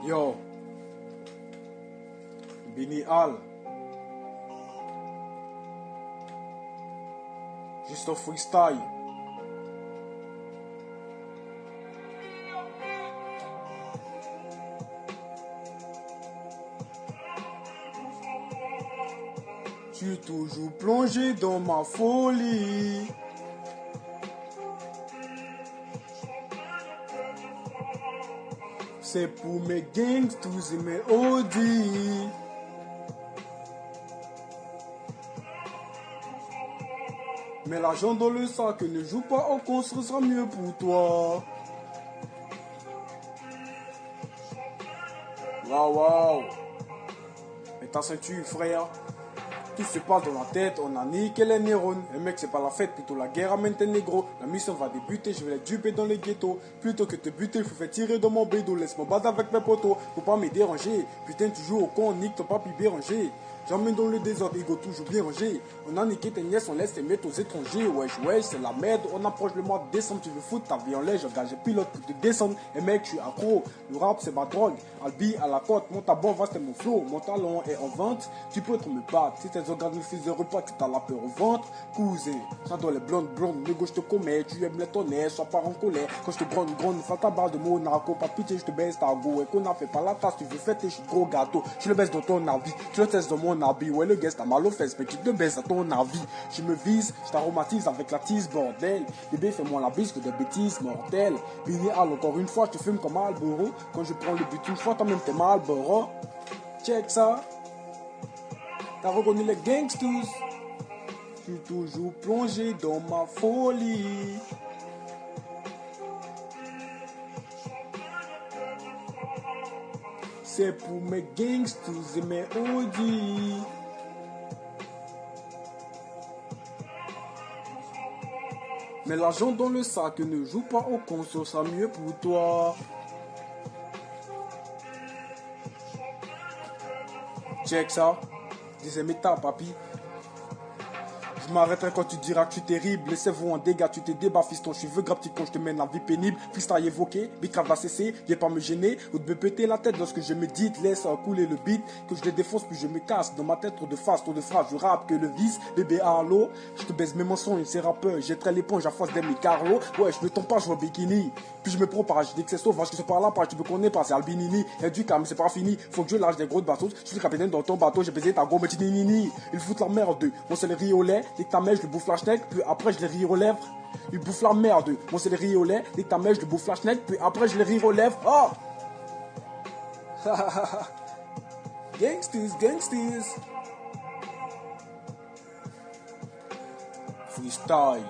Yo, Bini Al, juste au freestyle. Je suis toujours plongé dans ma folie. C'est pour mes gangsters et mes audis. Mais l'argent dans le sac ne joue pas au con, ce sera mieux pour toi. Waouh, waouh. Et ta ceinture, frère. Tout se passe dans la tête, on a niqué les neurones. Et mec, c'est pas la fête, plutôt la guerre amène tes négros. La mission va débuter, je vais les duper dans les ghettos. Plutôt que te buter, il faut faire tirer dans mon bédo. Laisse-moi battre avec mes potos, faut pas me déranger. Putain, tu joues au con, nique ton papi Béranger. J'emmène dans le désordre, ego toujours bien rangé. On a niqué tes nièces, on laisse les mettre aux étrangers. Wesh, wesh, c'est la merde. On approche le mois de décembre, tu veux foutre ta vie en l'air. J'engage pilote pour te descendre. Et mec, je suis accro. Le rap, c'est ma drogue. Albi à la côte, mon tabac va, c'est mon flow. Mon talent est en vente. Tu peux trop me battre. Si tes organes me fils de repas, que t'as la peur au ventre. Cousin, j'adore les blondes, négo, je te commets. Tu aimes les tonnerres, sois pas en colère. Quand je te gronde, fais ta barre de Monaco. Pas pitié, je te baisse ta go. Et qu'on a fait pas la tasse, tu veux fêter, je suis gros gâteau. Je le baisse dans ton avis. Tu le testes dans mon habit. Ouais, le gars, t'as mal aux fesses, mais tu te baisses à ton avis. Je me vise, je t'aromatise avec la tise, bordel. Bébé, fais-moi la bise que des bêtises mortelles. Bini Al, encore une fois, je te fume comme Marlboro. Quand je prends le but une fois, toi-même t'es Marlboro. Check ça. T'as reconnu les gangsters. Je suis toujours plongé dans ma folie. C'est pour mes gangsters et mes audis. Mais l'argent dans le sac ne joue pas au con, ce sera mieux pour toi. Check ça. Disais, mais ta papi. Je m'arrêterai quand tu diras que tu es terrible. Laissez-vous en dégâts, tu te débats, fiston. Je veux grave petit con, je te mène la vie pénible. Freestyle évoqué, bitrave va cesser. Viens pas me gêner ou de me péter la tête lorsque je me dis. Laisse couler le beat, que je les défonce, puis je me casse. Dans ma tête, trop de phrases, trop de phrases. Je rappe que le vice, bébé allô. Je te baise mes mensonges, c'est rappeur. J'étreins l'éponge à force d'aimer Carlo. Ouais, je me tombe pas, je vois bikini. Puis je me propage, je dis que c'est sauvage, que c'est par là, tu me connais pas, c'est Albinini. Et du calme, c'est pas fini. Faut que je lâche des gros bateaux. Je suis le capitaine dans ton bateau, j'ai baisé ta go, mais nini. Il fout la merde. Mon céleri au lait, dès que ta mère, je le bouffe la schneck, puis après je les rire aux lèvres. Il bouffe la merde. Mon céleri au lait, dès que ta mère, je le bouffe la schneck, puis après je les rire aux lèvres. Oh! Gangsters, gangsters. Freestyle.